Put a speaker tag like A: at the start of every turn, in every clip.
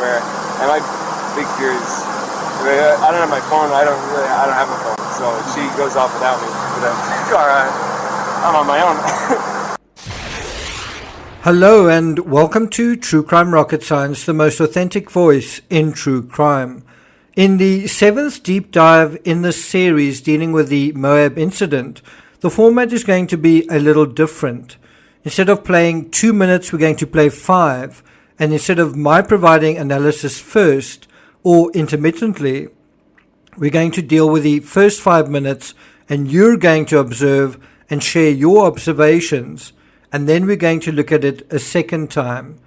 A: everywhere. And my big fear is, I don't have my phone. I don't have my phone. So she goes off without me. I'm on my own.
B: Hello and welcome to True Crime Rocket Science, the most authentic voice in true crime. In the 7th deep dive in this series dealing with the Moab incident, the format is going to be a little different. Instead of playing 2 minutes, we're going to play 5. And instead of my providing analysis first or intermittently, we're going to deal with the first 5 minutes and you're going to observe and share your observations. And then we're going to look at it a second time.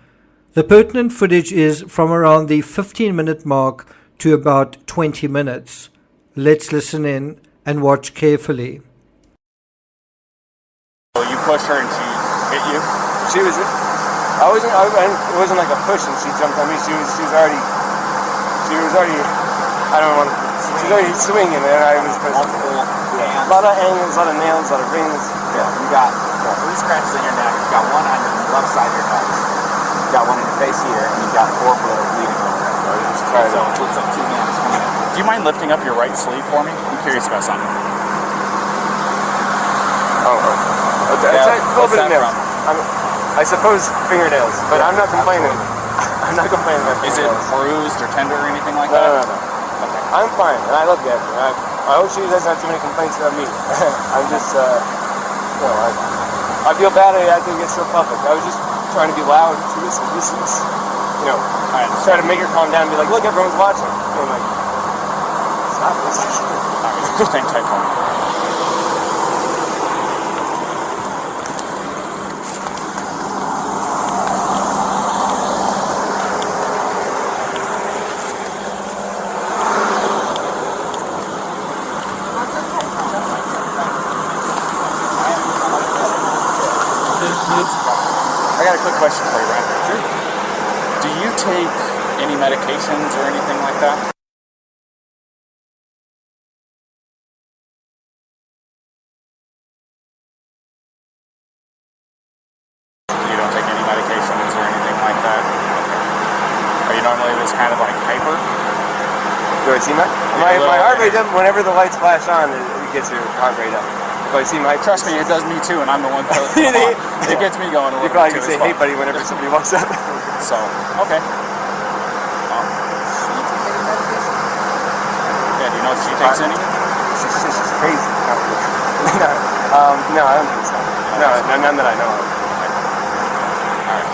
B: The pertinent footage is from around the 15-minute mark to about 20 minutes. Let's listen in and watch carefully.
C: You pushed her and she hit you?
A: It wasn't like a push and she jumped on me. She was already, she's already swinging and I was
C: multiple hands.
A: A lot of angles, a lot of nails, a lot of rings.
C: Yeah, you got 3 scratches on your neck, you got 1 on your left side of your nose, you got 1 in your face here, and you got 4 bleeding over there. So it looks like 2 hands coming in. Do you mind lifting up your right sleeve for me? I'm curious about something.
A: Okay. It's a little bit of nails. I suppose fingernails, but I'm not complaining. I'm not complaining about
C: fingernails. Is it bruised or tender or anything like
A: that?
C: No.
A: Okay. I'm fine, and I love Gabby. I hope she doesn't have too many complaints about me. I'm just, I feel bad I had to get so public. I was just trying to be loud. So this is, try to make her calm down and be like, look, everyone's watching. And like, stop this.
C: Just hang tight for me. I got a quick question for you, Ryan. Sure. Do you take any medications or anything like that? You don't take any medications or anything like that? Okay. Are you normally this kind of like hyper?
A: Do I see my heart rate up? Whenever the lights flash on, it gets your heart rate up. If I see my...
C: Trust me, it does me too, and I'm the one that it gets me going a little bit.
A: You probably could say, hey buddy, whenever somebody walks up.
C: So, okay. Yeah, do you know if she takes any?
A: She's crazy. No, I don't think so. No, none that I know of.
C: Okay. All right.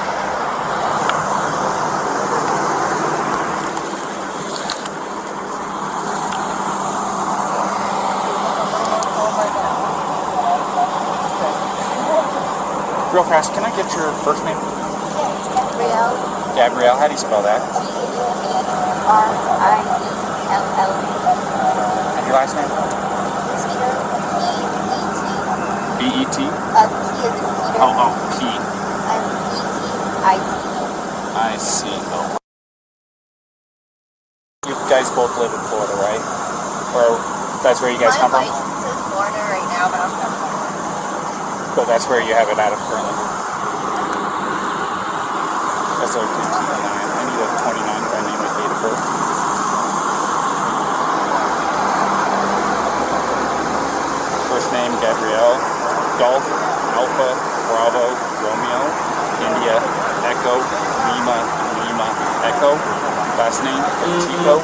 C: Real fast, can I get your first name?
D: Gabrielle.
C: Gabrielle, how do you spell that?
D: G-A-B-R-I-E-L-L.
C: And your last name?
D: Peter. B-E-T.
C: B-E-T?
D: P as in Peter.
C: P.
D: And E-T-I-T.
C: I see. Oh. You guys both live in Florida, right? Or that's where you guys come from?
D: My license is Florida right now, but I'm from Florida.
C: But that's where you have it out of currently. That's like 29. I need a 29 by name and date of birth. First name, Gabrielle. Golf, Alpha, Bravo, Romeo, India, Echo, Lima, Echo. Last name, Petito.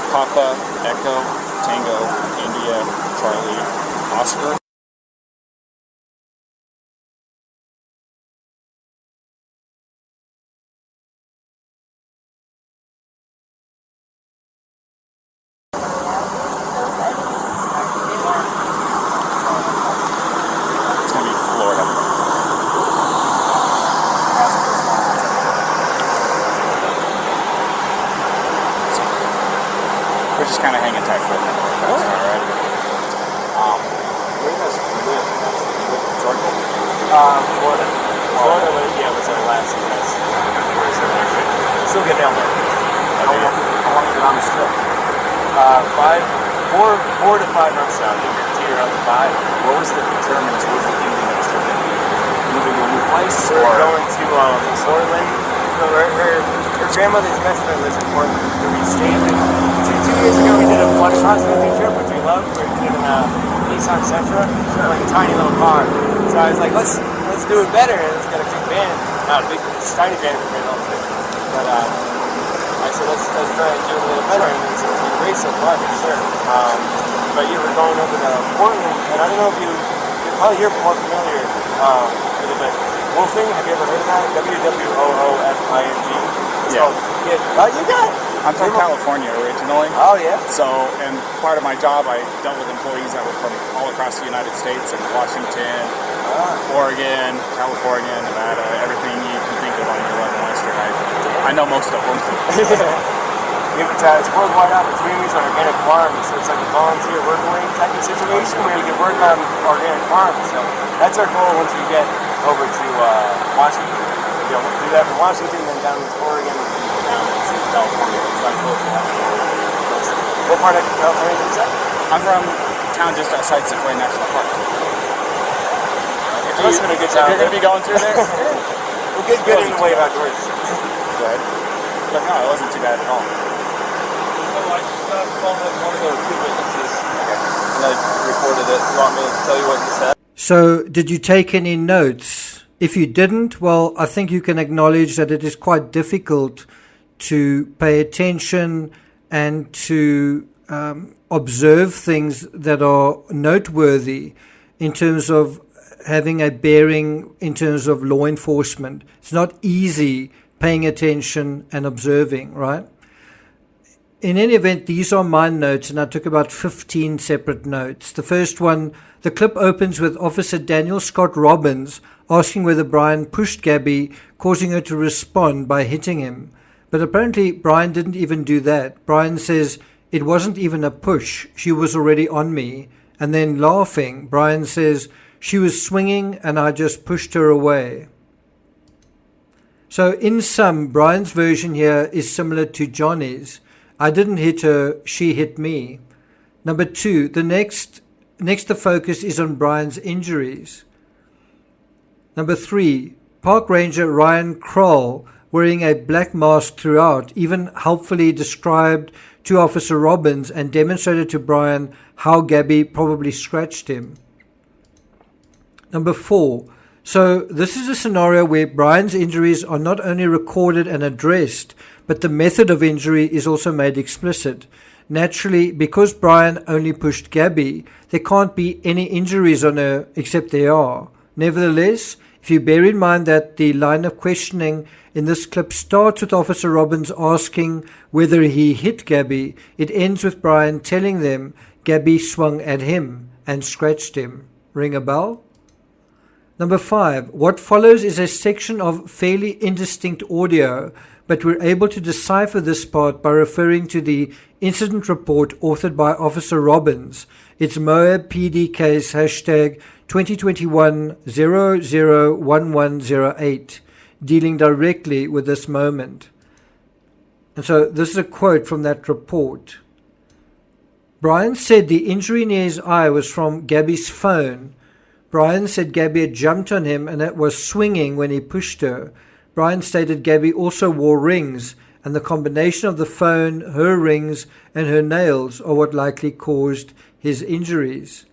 C: Papa, Echo, Tango, India, Charlie, Oscar. We're just kind of hanging tight for a minute. All right. Where does you live? You live in Georgia?
A: Florida. Florida, was our last address. Still get down there.
C: How long have you been on the strip?
A: 4 to 5 months now. Teeter up to 5.
C: What was the determinant? What was the ending of the trip? Moving to a new place?
A: We're going to Orland. We're grandmother's best friend lives in Portland, where we stayed. Two years ago, we did a blood responsibility trip, which we loved. We did in a Nissan Sentra, like a tiny little car. So I was like, let's do it better. Let's get a big van. Not a big, tiny van for all of it. But I said, let's try and do it a little better. And it's been great so far, for sure. But yeah, we're going over to Portland, and I don't know if you're probably more familiar with it, but wolfing, have you ever heard of that? WWOOFING. It's called, you got it.
C: I'm from California originally.
A: Oh, yeah?
C: So, and part of my job, I dealt with employees that were from all across the United States, and Washington, Oregon, California, Nevada, everything you can think of on your level Western. I know most of them.
A: It's worldwide opportunities on organic farms, so it's like a volunteer work-away type of situation where you can work on organic farms. So that's our goal once we get over to Washington. We'll do that from Washington, then down to Oregon, and down to California. So I'm close to that. What part of California is that?
C: I'm from a town just outside Sequoia National Park.
A: If you're
C: going to be going through there,
A: we'll get good in the way of outdoors.
C: Good. But no, it wasn't too bad at all.
E: I just called up one of the two witnesses, and I recorded it. You want me to tell you what you said?
B: So, did you take any notes? If you didn't, well, I think you can acknowledge that it is quite difficult to pay attention and to observe things that are noteworthy in terms of having a bearing in terms of law enforcement. It's not easy paying attention and observing, right? In any event, these are my notes, and I took about 15 separate notes. The first one, the clip opens with Officer Daniel Scott Robbins asking whether Brian pushed Gabby, causing her to respond by hitting him. But apparently, Brian didn't even do that. Brian says, it wasn't even a push. She was already on me. And then laughing, Brian says, she was swinging and I just pushed her away. So in sum, Brian's version here is similar to Johnny's. I didn't hit her, she hit me. Number two, next the focus is on Brian's injuries. Number three, Park Ranger Ryan Kroll, wearing a black mask throughout, even helpfully described to Officer Robbins and demonstrated to Brian how Gabby probably scratched him. Number four, so this is a scenario where Brian's injuries are not only recorded and addressed, but the method of injury is also made explicit. Naturally, because Brian only pushed Gabby, there can't be any injuries on her, except there are. Nevertheless, if you bear in mind that the line of questioning in this clip starts with Officer Robbins asking whether he hit Gabby, it ends with Brian telling them Gabby swung at him and scratched him. Ring a bell? Number five, what follows is a section of fairly indistinct audio, but we're able to decipher this part by referring to the incident report authored by Officer Robbins. It's Moab PD case hashtag 2021-001108, dealing directly with this moment. And so this is a quote from that report. Brian said the injury near his eye was from Gabby's phone. Brian said Gabby had jumped on him and it was swinging when he pushed her. Brian stated Gabby also wore rings, and the combination of the phone, her rings, and her nails are what likely caused his injuries.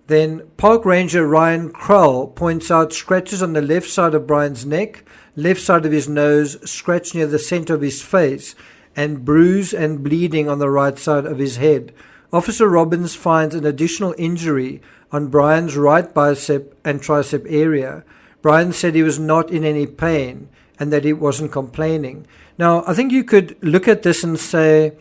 B: Then Park Ranger Ryan Kroll points out scratches on the left side of Brian's neck, left side of his nose, scratch near the center of his face, and bruise and bleeding on the right side of his head. Officer Robbins finds an additional injury on Brian's right bicep and tricep area. Brian said he was not in any pain and that he wasn't complaining. Now, I think you could look at this and say,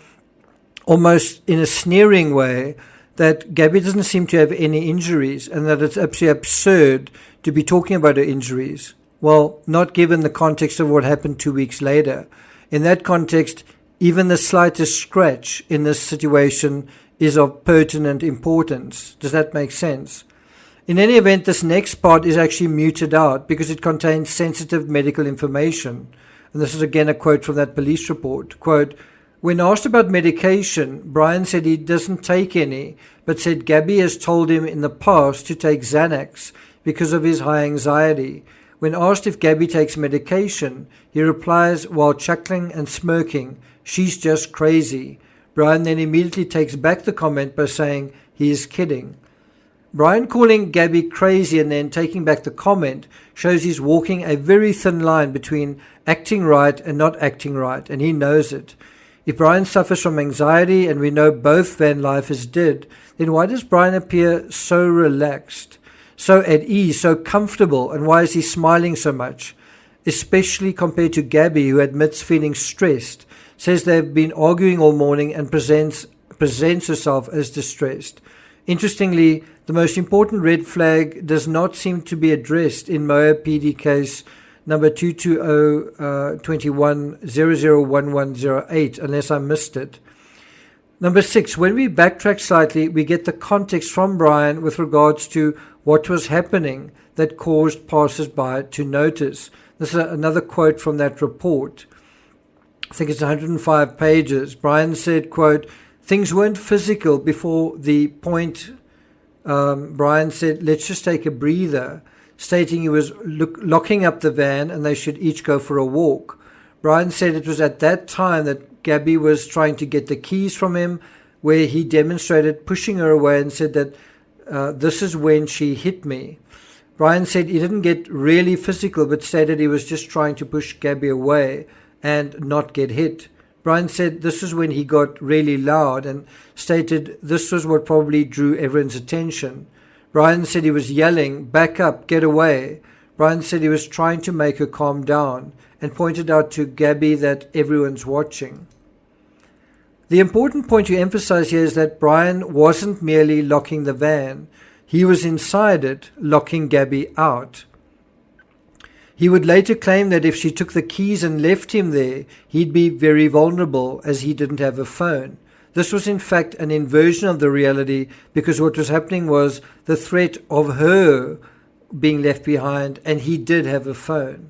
B: almost in a sneering way, that Gabby doesn't seem to have any injuries and that it's absolutely absurd to be talking about her injuries. Well, not given the context of what happened 2 weeks later. In that context, even the slightest scratch in this situation is of pertinent importance. Does that make sense? In any event, this next part is actually muted out because it contains sensitive medical information. And this is again a quote from that police report. Quote, when asked about medication, Brian said he doesn't take any, but said Gabby has told him in the past to take Xanax because of his high anxiety. When asked if Gabby takes medication, he replies while chuckling and smirking, "She's just crazy." Brian then immediately takes back the comment by saying he is kidding. Brian calling Gabby crazy and then taking back the comment shows he's walking a very thin line between acting right and not acting right, and he knows it. If Brian suffers from anxiety, and we know both van lifers did, then why does Brian appear so relaxed, so at ease, so comfortable, and why is he smiling so much? Especially compared to Gabby, who admits feeling stressed, says they've been arguing all morning, and presents herself as distressed. Interestingly, the most important red flag does not seem to be addressed in Moab PD case number 220-21-001108, unless I missed it. Number 6, when we backtrack slightly, we get the context from Brian with regards to what was happening that caused passers-by to notice. This is another quote from that report. I think it's 105 pages. Brian said, quote, "Things weren't physical before the point." Brian said, "Let's just take a breather," stating he was locking up the van and they should each go for a walk. Brian said it was at that time that Gabby was trying to get the keys from him, where he demonstrated pushing her away and said that this is when she hit me. Brian said he didn't get really physical, but stated he was just trying to push Gabby away and not get hit. Brian said this is when he got really loud and stated this was what probably drew everyone's attention. Brian said he was yelling, "Back up, get away." Brian said he was trying to make her calm down and pointed out to Gabby that everyone's watching. The important point to emphasize here is that Brian wasn't merely locking the van. He was inside it, locking Gabby out. He would later claim that if she took the keys and left him there, he'd be very vulnerable as he didn't have a phone. This was in fact an inversion of the reality, because what was happening was the threat of her being left behind, and he did have a phone.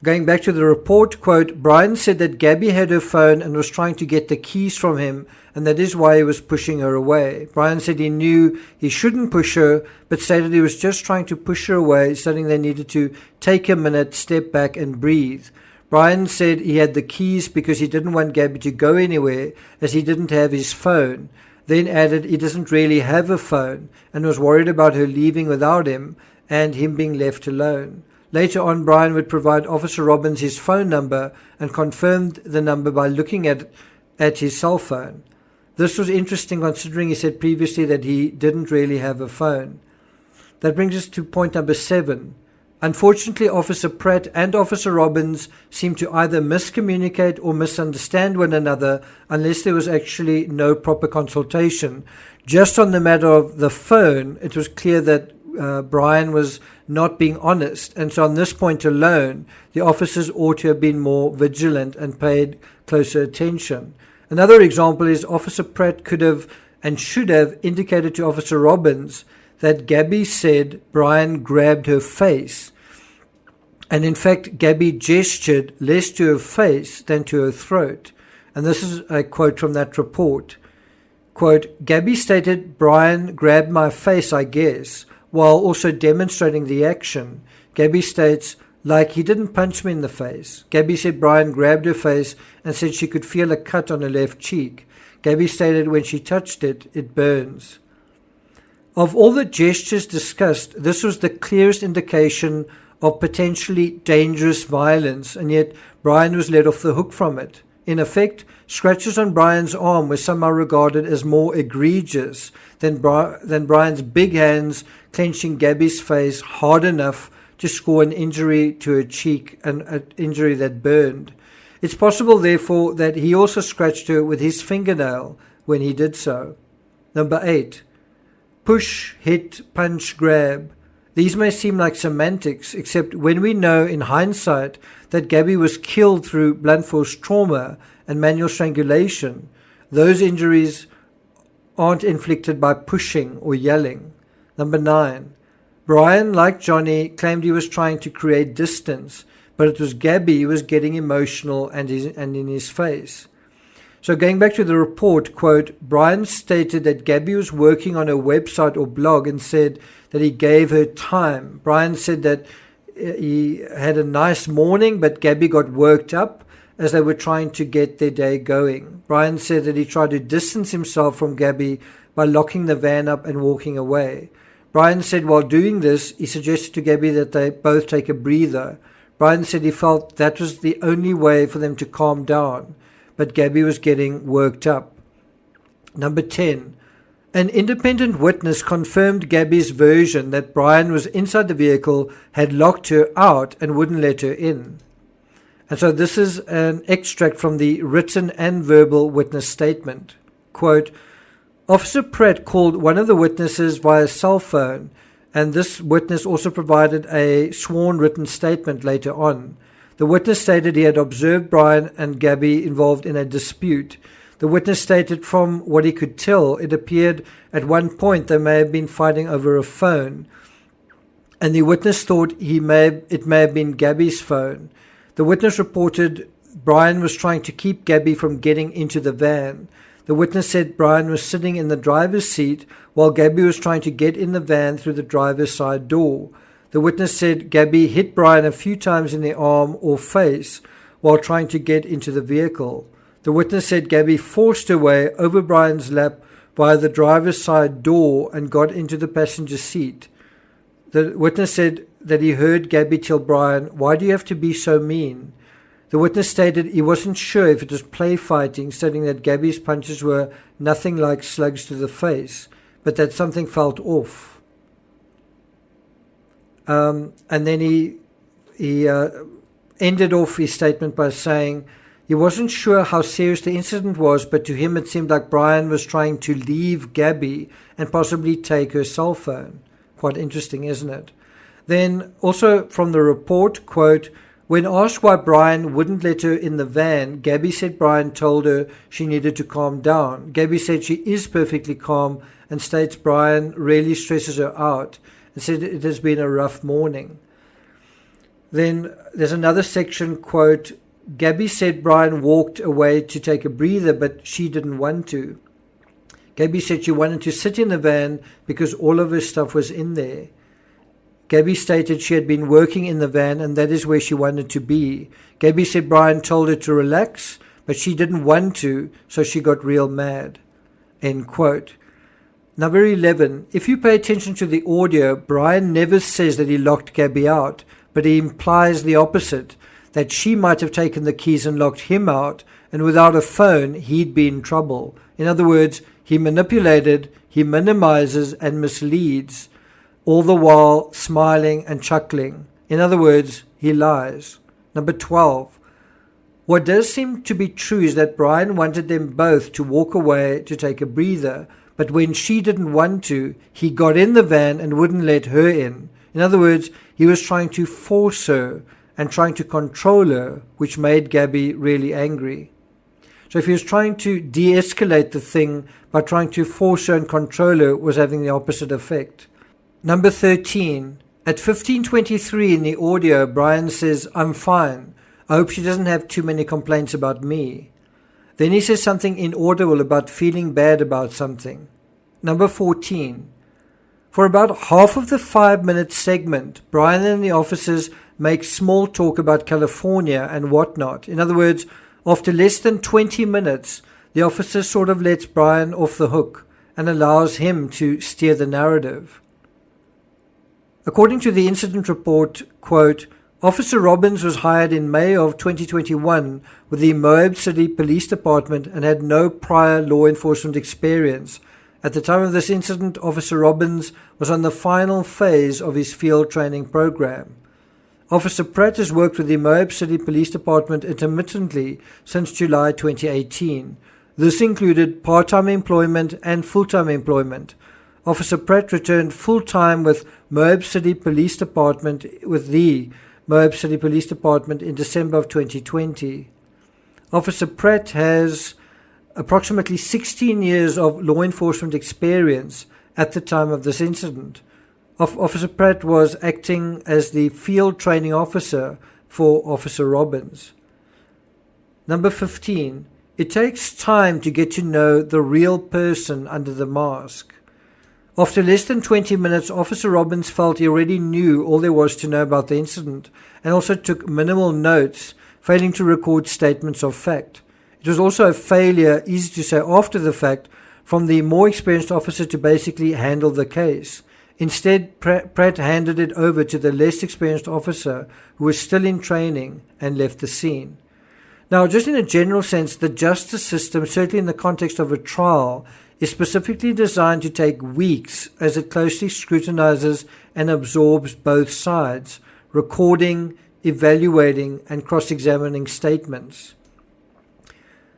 B: Going back to the report, quote, Brian said that Gabby had her phone and was trying to get the keys from him, and that is why he was pushing her away. Brian said he knew he shouldn't push her, but stated he was just trying to push her away, stating they needed to take a minute, step back and breathe. Brian said he had the keys because he didn't want Gabby to go anywhere, as he didn't have his phone. Then added he doesn't really have a phone and was worried about her leaving without him and him being left alone. Later on, Brian would provide Officer Robbins his phone number and confirmed the number by looking at his cell phone. This was interesting considering he said previously that he didn't really have a phone. That brings us to point number 7. Unfortunately, Officer Pratt and Officer Robbins seemed to either miscommunicate or misunderstand one another unless there was actually no proper consultation. Just on the matter of the phone, it was clear that Brian was not being honest, and so on this point alone, the officers ought to have been more vigilant and paid closer attention. Another example is Officer Pratt could have and should have indicated to Officer Robbins that Gabby said Brian grabbed her face, and in fact Gabby gestured less to her face than to her throat. And this is a quote from that report. Quote, Gabby stated, Brian grabbed my face, I guess, while also demonstrating the action. Gabby states, like he didn't punch me in the face. Gabby said Brian grabbed her face and said she could feel a cut on her left cheek. Gabby stated when she touched it, it burns. Of all the gestures discussed, this was the clearest indication of potentially dangerous violence, and yet Brian was let off the hook from it. In effect, scratches on Brian's arm were somehow regarded as more egregious than Brian's big hands clenching Gabby's face hard enough to score an injury to her cheek, an injury that burned. It's possible, therefore, that he also scratched her with his fingernail when he did so. Number 8. Push, hit, punch, grab. These may seem like semantics, except when we know in hindsight that Gabby was killed through blunt force trauma and manual strangulation, those injuries aren't inflicted by pushing or yelling. Number 9. Brian, like Johnny, claimed he was trying to create distance, but it was Gabby who was getting emotional and in his face. So going back to the report, quote, Brian stated that Gabby was working on a website or blog and said that he gave her time. Brian said that he had a nice morning, but Gabby got worked up as they were trying to get their day going. Brian said that he tried to distance himself from Gabby by locking the van up and walking away. Brian said while doing this, he suggested to Gabby that they both take a breather. Brian said he felt that was the only way for them to calm down, but Gabby was getting worked up. Number 10. An independent witness confirmed Gabby's version that Brian was inside the vehicle, had locked her out and wouldn't let her in. And so this is an extract from the written and verbal witness statement. Quote, Officer Pratt called one of the witnesses via cell phone, and this witness also provided a sworn written statement later on. The witness stated he had observed Brian and Gabby involved in a dispute. The witness stated from what he could tell, it appeared at one point they may have been fighting over a phone, and the witness thought it may have been Gabby's phone. The witness reported Brian was trying to keep Gabby from getting into the van. The witness said Brian was sitting in the driver's seat while Gabby was trying to get in the van through the driver's side door. The witness said Gabby hit Brian a few times in the arm or face while trying to get into the vehicle. The witness said Gabby forced her way over Brian's lap via the driver's side door and got into the passenger seat. The witness said that he heard Gabby tell Brian, "Why do you have to be so mean?" The witness stated he wasn't sure if it was play fighting, stating that Gabby's punches were nothing like slugs to the face, but that something felt off. And then he ended off his statement by saying he wasn't sure how serious the incident was, but to him it seemed like Brian was trying to leave Gabby and possibly take her cell phone. Quite interesting, isn't it? Then also from the report, quote, when asked why Brian wouldn't let her in the van, Gabby said Brian told her she needed to calm down. Gabby said she is perfectly calm and states Brian really stresses her out and said it has been a rough morning. Then there's another section, quote, Gabby said Brian walked away to take a breather, but she didn't want to. Gabby said she wanted to sit in the van because all of her stuff was in there. Gabby stated she had been working in the van and that is where she wanted to be. Gabby said Brian told her to relax, but she didn't want to, so she got real mad. End quote. Number 11. If you pay attention to the audio, Brian never says that he locked Gabby out, but he implies the opposite, that she might have taken the keys and locked him out, and without a phone, he'd be in trouble. In other words, he manipulated, he minimizes and misleads, all the while smiling and chuckling. In other words, he lies. Number 12. What does seem to be true is that Brian wanted them both to walk away to take a breather, but when she didn't want to, he got in the van and wouldn't let her in. In other words, he was trying to force her and trying to control her, which made Gabby really angry. So if he was trying to de-escalate the thing by trying to force her and control her, was having the opposite effect. Number 13. At 15:23 in the audio, Brian says, I'm fine. I hope she doesn't have too many complaints about me. Then he says something inaudible about feeling bad about something. Number 14. For about half of the 5-minute segment, Brian and the officers make small talk about California and whatnot. In other words, after less than 20 minutes, the officer sort of lets Brian off the hook and allows him to steer the narrative. According to the incident report, quote, Officer Robbins was hired in May of 2021 with the Moab City Police Department and had no prior law enforcement experience. At the time of this incident, Officer Robbins was on the final phase of his field training program. Officer Pratt has worked with the Moab City Police Department intermittently since July 2018. This included part-time employment and full-time employment. Officer Pratt returned full-time with Moab City Police Department in December of 2020. Officer Pratt has approximately 16 years of law enforcement experience at the time of this incident. Officer Pratt was acting as the field training officer for Officer Robbins. Number 15. It takes time to get to know the real person under the mask. After less than 20 minutes, Officer Robbins felt he already knew all there was to know about the incident and also took minimal notes, failing to record statements of fact. It was also a failure, easy to say after the fact, from the more experienced officer to basically handle the case. Instead, Pratt handed it over to the less experienced officer who was still in training and left the scene. Now, just in a general sense, the justice system, certainly in the context of a trial, is specifically designed to take weeks as it closely scrutinizes and absorbs both sides, recording, evaluating, and cross-examining statements.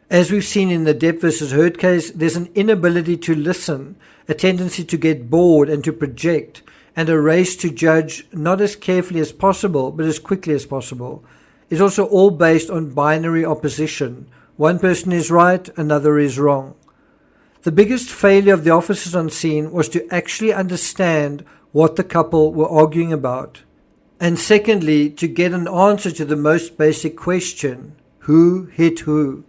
B: As we've seen in the Depp versus Heard case, there's an inability to listen, a tendency to get bored and to project, and a race to judge not as carefully as possible, but as quickly as possible. It's also all based on binary opposition. One person is right, another is wrong. The biggest failure of the officers on scene was to actually understand what the couple were arguing about. And secondly, to get an answer to the most basic question, who hit who?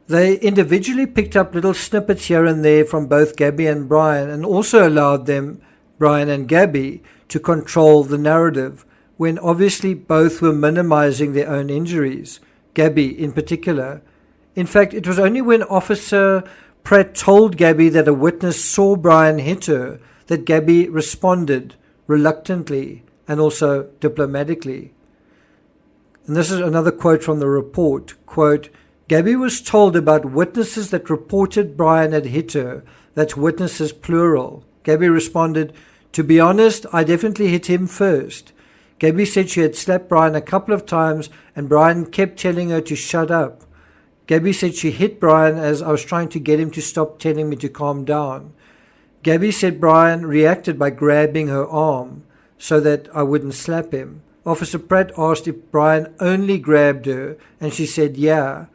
B: They individually picked up little snippets here and there from both Gabby and Brian and also allowed them, Brian and Gabby, to control the narrative when obviously both were minimizing their own injuries, Gabby in particular. In fact, it was only when Officer Pratt told Gabby that a witness saw Brian hit her that Gabby responded reluctantly and also diplomatically. And this is another quote from the report, quote, Gabby was told about witnesses that reported Brian had hit her. That's witnesses plural. Gabby responded, to be honest, I definitely hit him first. Gabby said she had slapped Brian a couple of times and Brian kept telling her to shut up. Gabby said she hit Brian as I was trying to get him to stop telling me to calm down. Gabby said Brian reacted by grabbing her arm so that I wouldn't slap him. Officer Pratt asked if Brian only grabbed her and she said yeah.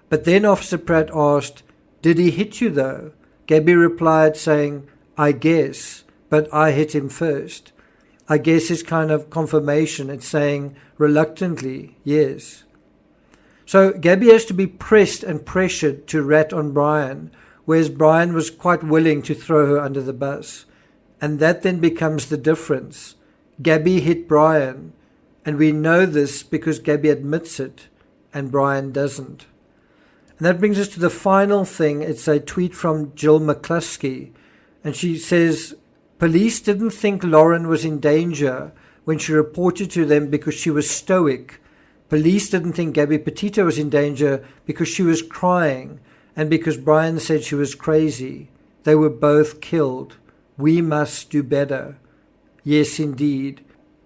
B: But then Officer Pratt asked, did he hit you though? Gabby replied saying, I guess, but I hit him first. I guess is kind of confirmation. It's saying reluctantly, yes. So Gabby has to be pressed and pressured to rat on Brian, whereas Brian was quite willing to throw her under the bus. And that then becomes the difference. Gabby hit Brian, and we know this because Gabby admits it, and Brian doesn't. And that brings us to the final thing. It's a tweet from Jill McCluskey. And she says, police didn't think Lauren was in danger when she reported to them because she was stoic. Police didn't think Gabby Petito was in danger because she was crying and because Brian said she was crazy. They were both killed. We must do better. Yes, indeed.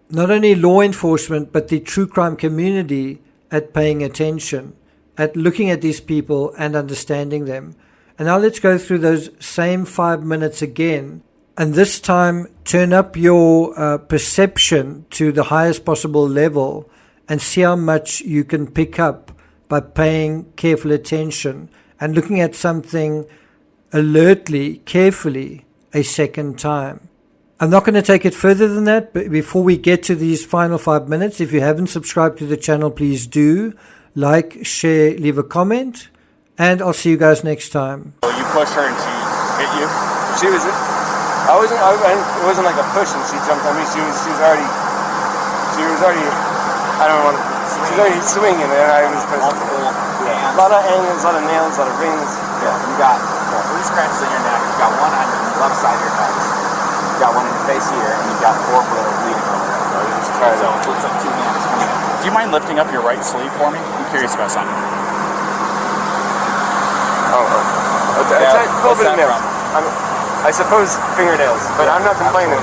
B: Not only law enforcement, but the true crime community at paying attention, at looking at these people and understanding them. And now let's go through those same 5 minutes again. And this time, turn up your perception to the highest possible level and see how much you can pick up by paying careful attention and looking at something alertly, carefully, a second time. I'm not going to take it further than that, but before we get to these final 5 minutes, if you haven't subscribed to the channel, please do. Like, share, leave a comment, and I'll see you guys next time.
C: You pushed her and she hit you?
A: She was, it wasn't like a push and she jumped on me. She was already, I don't want to, she was already swinging and I was
C: Multiple hands.
A: a lot of angles, a lot of nails, a lot of rings.
C: Yeah, you got 3 scratches in your neck. You got one on the left side of your nose. You got one in your face here, and you got 4 that are bleeding over there. So it looks like 2 hands coming in. Do you mind lifting up your right sleeve for me? I'm curious about something.
A: It's a little bit of nails. I suppose fingernails, but I'm not complaining.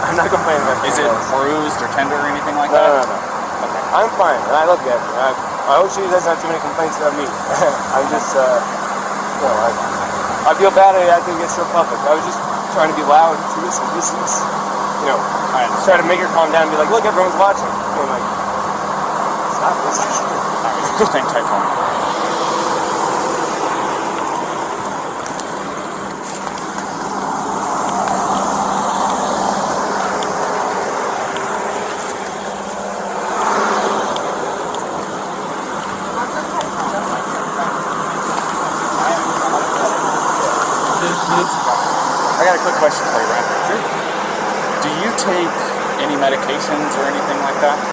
A: I'm not complaining about
C: Is it
A: fingernails.
C: bruised or tender or anything like
A: No.
C: that?
A: Okay. I'm fine, and I love Gabby. I hope she doesn't have too many complaints about me. I'm just, I feel bad I had to get so public. I was just trying to be loud to listen. This is, try to make her calm down and be like, look, everyone's watching. And like, stop this.
C: Just hang tight for me. quick question for you, Brian. Sure. Do you take any medications or anything like that?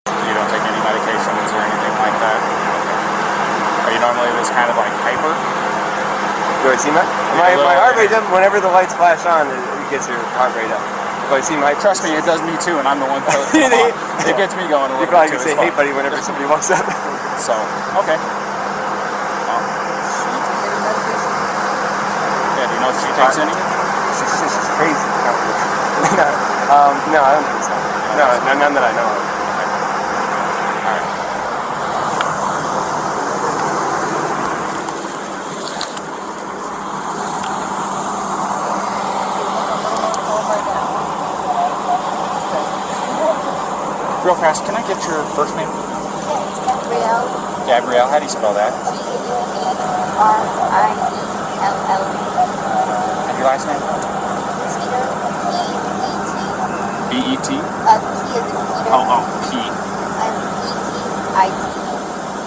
C: You don't take any medications or anything like that? Are you normally this kind of like hyper?
A: Do I see my heart rate up? Whenever the lights flash on, it gets your heart rate up. Do I see my?
C: Trust me, it does me too, and I'm the one that it gets me going a
A: You
C: little
A: probably
C: bit
A: can
C: too.
A: say, "Hey, buddy," whenever somebody walks up.
C: So, okay. Yeah, do you know if she takes any?
A: She's crazy. No, I don't think so. No, none that I know of.
C: All right. Real fast, can I get your first name?
D: Gabrielle.
C: Gabrielle, how do you spell that?
D: G-A-B-R-I-E-L-L.
C: And your last name?
D: Peter.
C: B-E-T?
D: P as in Peter.
C: Oh, P.
D: And E-T-I-T.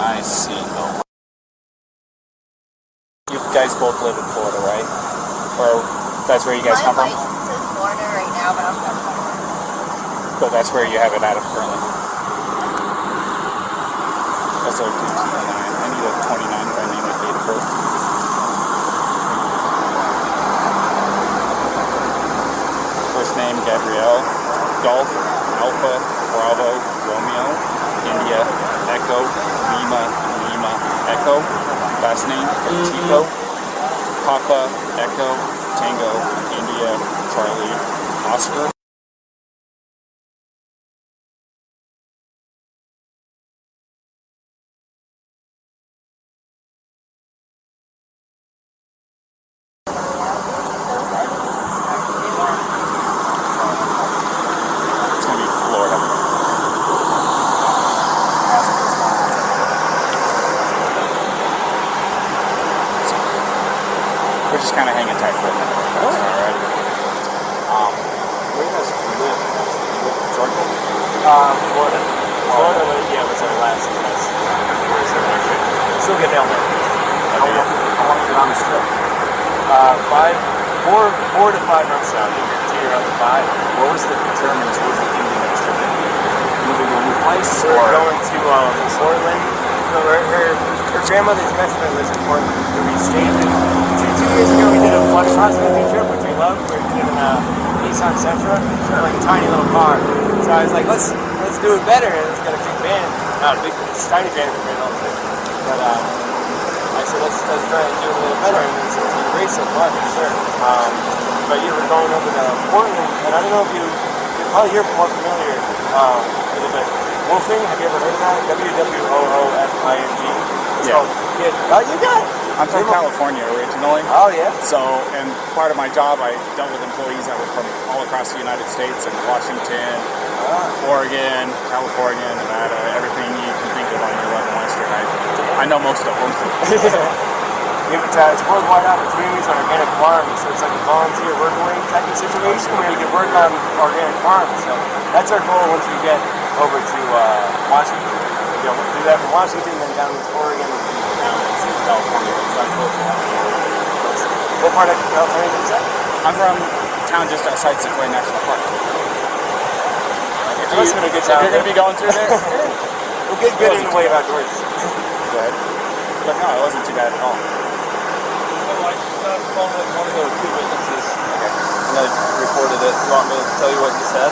C: I see. Oh. You guys both live in Florida, right? Or that's where you guys come
D: My
C: from?
D: license is Florida right now, but I'm from Florida.
C: But that's where you have it out of currently. That's a 229. I need a 29 by name and date of birth. First name Gabrielle, Golf, Alpha, Bravo, Romeo, India, Echo, Lima, Lima, Echo. Last name Petito, Papa, Echo, Tango, India, Charlie, Oscar. It's gonna be Florida. We're just kind of hanging tight for a minute. All right.
E: Where do you guys live? You live in Georgia?
A: Florida. Florida, yeah, was our last place. Still get down there.
E: How long have you been on this trip?
A: 4 to 5 months now. You're on the 5.
E: What was the determinant? What was the ending of this trip? Moving to a new place?
A: We're going to Portland. So her grandmother's best friend lives in Portland. Where we stayed. 2 years ago, we did a water cross-country trip, which we loved. We did in a Nissan Sentra, like a tiny little car. So I was like, let's do it better. And it's got a big van. Not a big, it's a tiny van for me, but I said, let's try and do it a little better. And it's great so far, for sure. But yeah, we're going over to Portland, and I don't know if you're probably here more familiar with it, but Wolfing, have you ever heard of that? W-W-O-O-F-I-N-G.
C: Yeah.
A: You got it.
C: I'm from California originally.
A: Oh, yeah?
C: So, and part of my job, I dealt with employees that were from all across the United States and Washington, Oregon, California, Nevada, everything you can think of on your 11 Western. I know most of them.
A: It's worldwide opportunities on organic farms, so it's like a volunteer workaway type of situation where you can work on organic farms. So that's our goal once we get over to Washington. We'll do that from Washington, then down to Oregon, and down to California. It's not close to that. What part of California is that?
C: I'm from a town just outside Sequoia National Park.
A: It must have been a good time.
C: You're going to be going through there?
A: We'll get good in the way of outdoors.
C: Good. But no, it wasn't too bad at all.
E: So I just called one of the 2 witnesses, and I recorded it. You want me to tell you what you said?